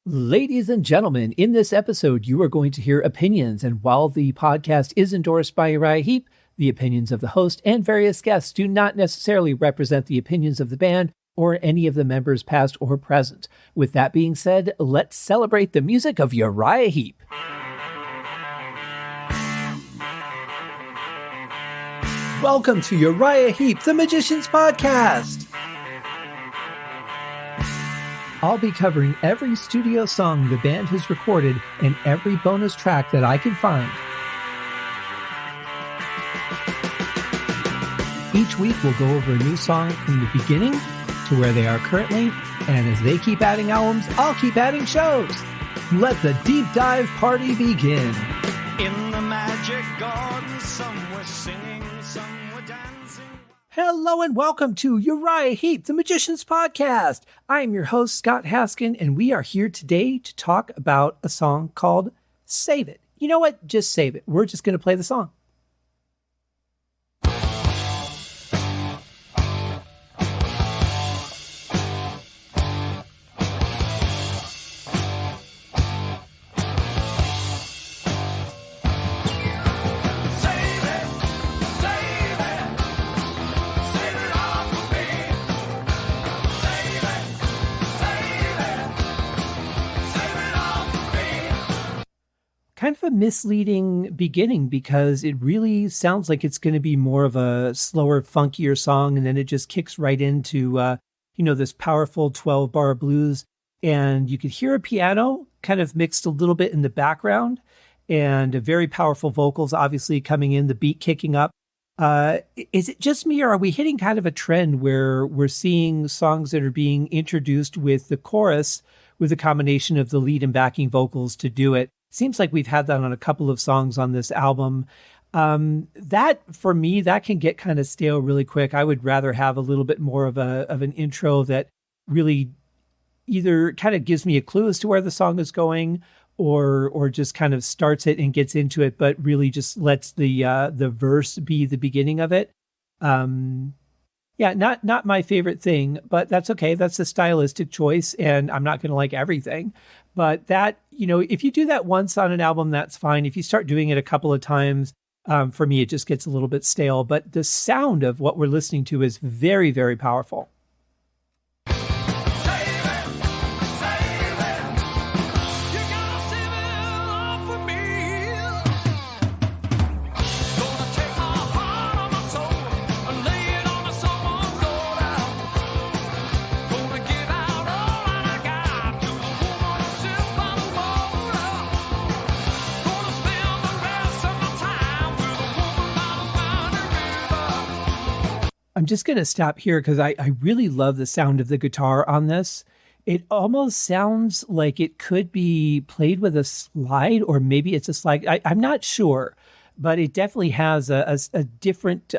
Ladies and gentlemen, in this episode, you are going to hear opinions, and while the podcast is endorsed by Uriah Heep, the opinions of the host and various guests do not necessarily represent the opinions of the band or any of the members past or present. With that being said, let's celebrate the music of Uriah Heep. Welcome to Uriah Heep, the Magician's Podcast. I'll be covering every studio song the band has recorded and every bonus track that I can find. Each week we'll go over a new song from the beginning to where they are currently, and as they keep adding albums, I'll keep adding shows. Let the deep dive party begin. In the magic garden, some were singing, some were dancing. Hello and welcome to Uriah Heep, the Magician's Podcast. I'm your host, Scott Haskin, and we are here today to talk about a song called Save It. You know what? Just save it. We're just going to play the song. Kind of a misleading beginning because it really sounds like it's going to be more of a slower, funkier song, and then it just kicks right into, this powerful 12-bar blues. And you could hear a piano kind of mixed a little bit in the background, and very powerful vocals obviously coming in, the beat kicking up. Is it just me, or are we hitting kind of a trend where we're seeing songs that are being introduced with the chorus with a combination of the lead and backing vocals to do it? Seems like we've had that on a couple of songs on this album. That, for me, that can get kind of stale really quick. I would rather have a little bit more of an intro that really either kind of gives me a clue as to where the song is going, or just kind of starts it and gets into it, but really just lets the verse be the beginning of it. Yeah, not my favorite thing, but that's okay. That's a stylistic choice, and I'm not going to like everything. But that, if you do that once on an album, that's fine. If you start doing it a couple of times, for me, it just gets a little bit stale. But the sound of what we're listening to is very, very powerful. I'm just going to stop here because I really love the sound of the guitar on this. It almost sounds like it could be played with a slide, or maybe it's a slide. I'm not sure, but it definitely has a different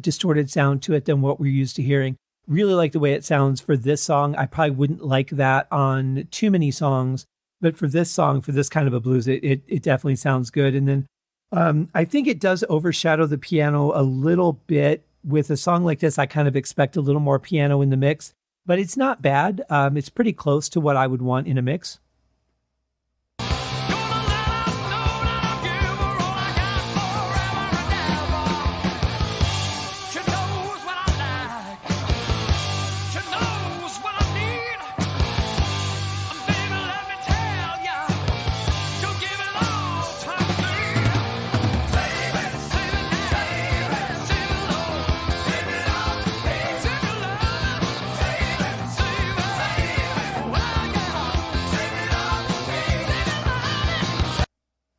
distorted sound to it than what we're used to hearing. Really like the way it sounds for this song. I probably wouldn't like that on too many songs, but for this song, for this kind of a blues, it definitely sounds good. And then I think it does overshadow the piano a little bit. With a song like this, I kind of expect a little more piano in the mix, but it's not bad. It's pretty close to what I would want in a mix.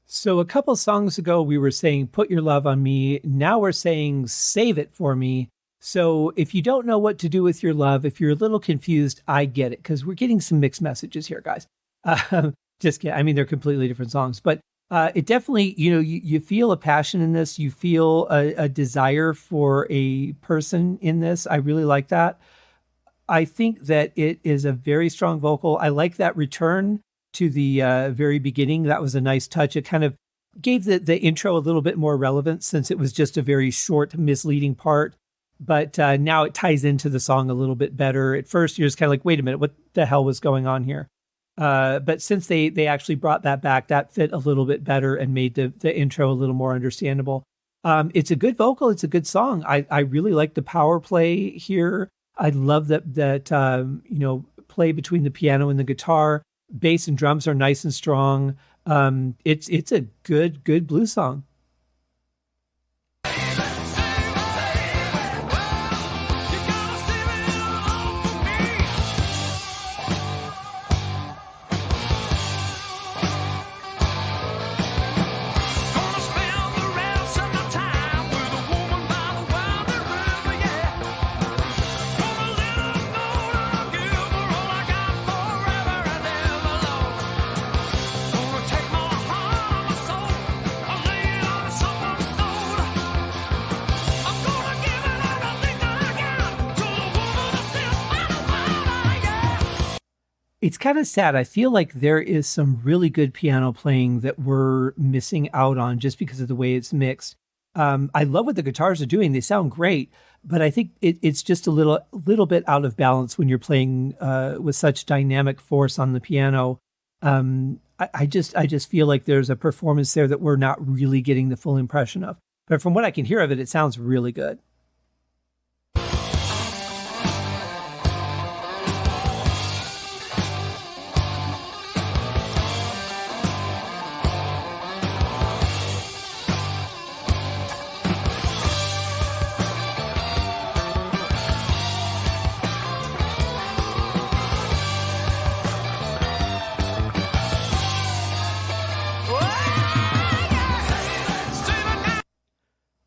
So a couple songs ago, we were saying, put your love on me. Now we're saying, save it for me. So if you don't know what to do with your love, if you're a little confused, I get it, because we're getting some mixed messages here, guys. Just kidding. I mean, they're completely different songs, but it definitely, you feel a passion in this. You feel a desire for a person in this. I really like that. I think that it is a very strong vocal. I like that return to the very beginning. That was a nice touch. It kind of gave the intro a little bit more relevance since it was just a very short, misleading part. But now it ties into the song a little bit better. At first, you're just kind of like, wait a minute, what the hell was going on here? But since they actually brought that back, that fit a little bit better and made the intro a little more understandable. It's a good vocal. It's a good song. I really like the power play here. I love that play between the piano and the guitar. Bass and drums are nice and strong. It's a good blues song. It's kind of sad. I feel like there is some really good piano playing that we're missing out on just because of the way it's mixed. I love what the guitars are doing. They sound great, but I think it's just a little bit out of balance when you're playing with such dynamic force on the piano. I just feel like there's a performance there that we're not really getting the full impression of. But from what I can hear of it, it sounds really good.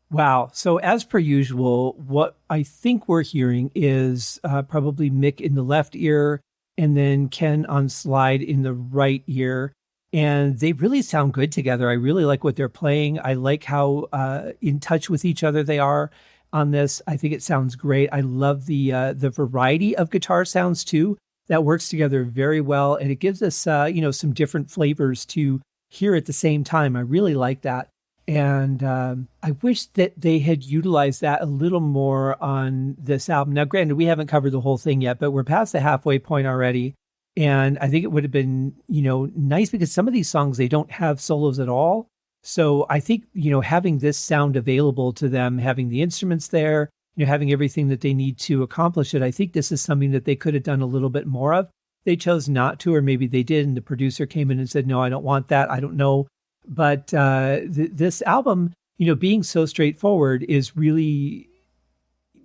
Wow. So as per usual, what I think we're hearing is probably Mick in the left ear and then Ken on slide in the right ear. And they really sound good together. I really like what they're playing. I like how in touch with each other they are on this. I think it sounds great. I love the variety of guitar sounds too. That works together very well. And it gives us, some different flavors to hear at the same time. I really like that. And I wish that they had utilized that a little more on this album. Now, granted, we haven't covered the whole thing yet, but we're past the halfway point already. And I think it would have been, nice because some of these songs, they don't have solos at all. So I think, having this sound available to them, having the instruments there, having everything that they need to accomplish it, I think this is something that they could have done a little bit more of. They chose not to, or maybe they did. And the producer came in and said, no, I don't want that. I don't know. But this album, being so straightforward is really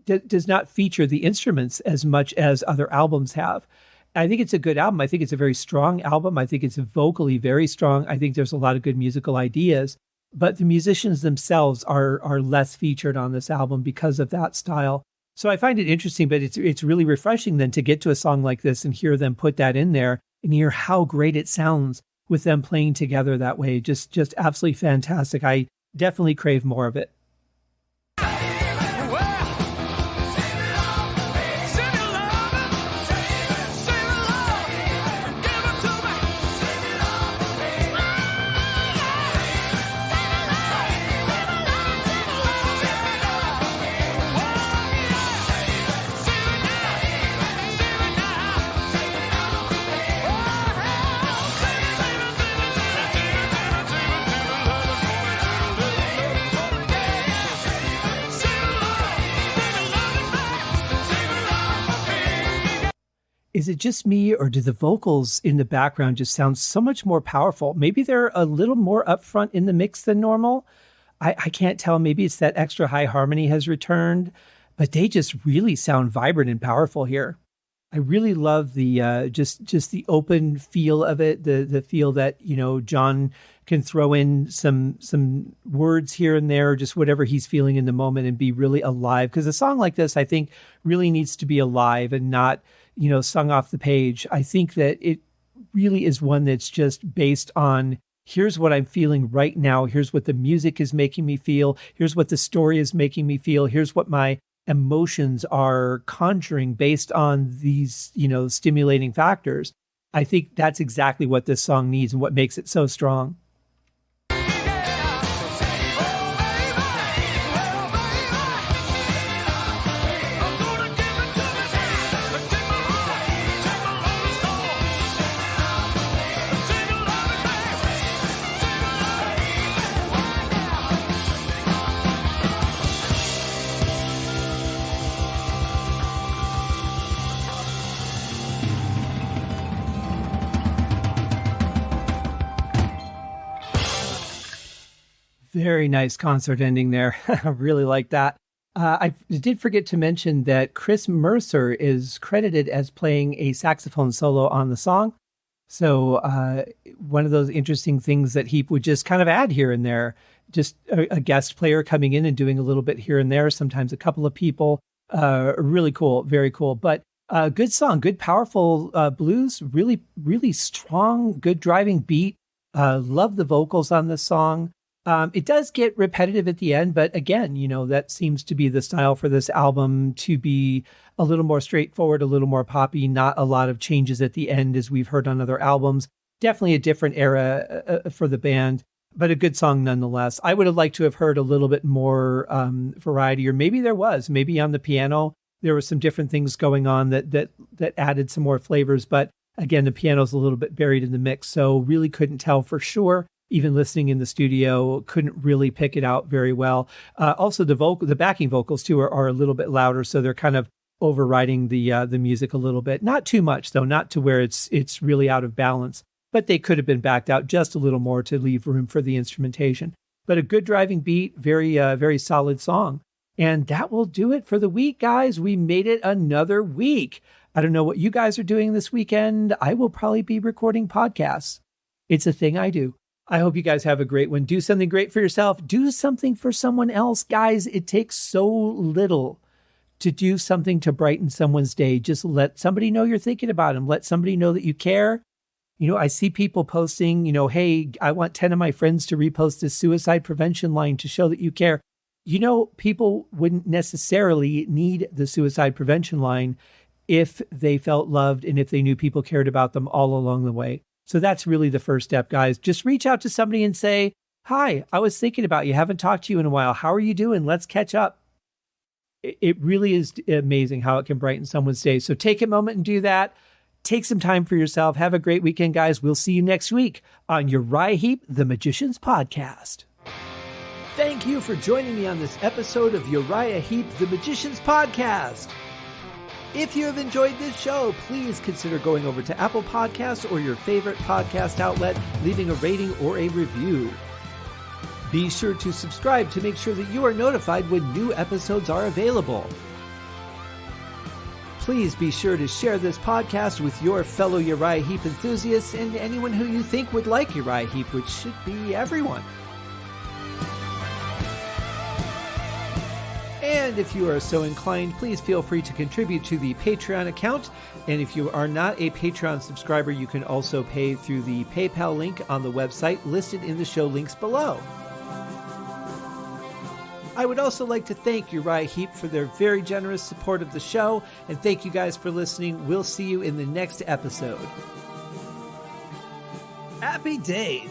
does not feature the instruments as much as other albums have. I think it's a good album. I think it's a very strong album. I think it's vocally very strong. I think there's a lot of good musical ideas, but the musicians themselves are less featured on this album because of that style. So I find it interesting, but it's really refreshing then to get to a song like this and hear them put that in there and hear how great it sounds with them playing together that way. Just absolutely fantastic. I definitely crave more of it. Is it just me, or do the vocals in the background just sound so much more powerful? Maybe they're a little more upfront in the mix than normal. I can't tell. Maybe it's that extra high harmony has returned, but they just really sound vibrant and powerful here. I really love the just the open feel of it, the feel that, John can throw in some words here and there, just whatever he's feeling in the moment and be really alive. Because a song like this, I think, really needs to be alive and not, sung off the page. I think that it really is one that's just based on, here's what I'm feeling right now. Here's what the music is making me feel. Here's what the story is making me feel. Here's what my emotions are conjuring based on these, stimulating factors. I think that's exactly what this song needs and what makes it so strong. Very nice concert ending there. I really like that. I did forget to mention that Chris Mercer is credited as playing a saxophone solo on the song. So one of those interesting things that Heep would just kind of add here and there, just a guest player coming in and doing a little bit here and there, sometimes a couple of people. Really cool, very cool. But good song, good powerful blues, really, really strong, good driving beat. Love the vocals on this song. It does get repetitive at the end, but again, that seems to be the style for this album, to be a little more straightforward, a little more poppy, not a lot of changes at the end as we've heard on other albums. Definitely a different era for the band, but a good song nonetheless. I would have liked to have heard a little bit more variety, or maybe maybe on the piano, there were some different things going on that added some more flavors. But again, the piano's a little bit buried in the mix, so really couldn't tell for sure. Even listening in the studio, couldn't really pick it out very well. Also, the backing vocals too are a little bit louder, so they're kind of overriding the music a little bit. Not too much though, not to where it's really out of balance. But they could have been backed out just a little more to leave room for the instrumentation. But a good driving beat, very solid song. And that will do it for the week, guys. We made it another week. I don't know what you guys are doing this weekend. I will probably be recording podcasts. It's a thing I do. I hope you guys have a great one. Do something great for yourself. Do something for someone else. Guys, it takes so little to do something to brighten someone's day. Just let somebody know you're thinking about them. Let somebody know that you care. I see people posting, hey, I want 10 of my friends to repost this suicide prevention line to show that you care. People wouldn't necessarily need the suicide prevention line if they felt loved and if they knew people cared about them all along the way. So that's really the first step, guys. Just reach out to somebody and say, hi, I was thinking about you. Haven't talked to you in a while. How are you doing? Let's catch up. It really is amazing how it can brighten someone's day. So take a moment and do that. Take some time for yourself. Have a great weekend, guys. We'll see you next week on Uriah Heep, the Magician's Podcast. Thank you for joining me on this episode of Uriah Heep, the Magician's Podcast. If you have enjoyed this show, please consider going over to Apple Podcasts or your favorite podcast outlet, leaving a rating or a review. Be sure to subscribe to make sure that you are notified when new episodes are available. Please be sure to share this podcast with your fellow Uriah Heep enthusiasts and anyone who you think would like Uriah Heep, which should be everyone. And if you are so inclined, please feel free to contribute to the Patreon account. And if you are not a Patreon subscriber, you can also pay through the PayPal link on the website listed in the show links below. I would also like to thank Uriah Heep for their very generous support of the show. And thank you guys for listening. We'll see you in the next episode. Happy days!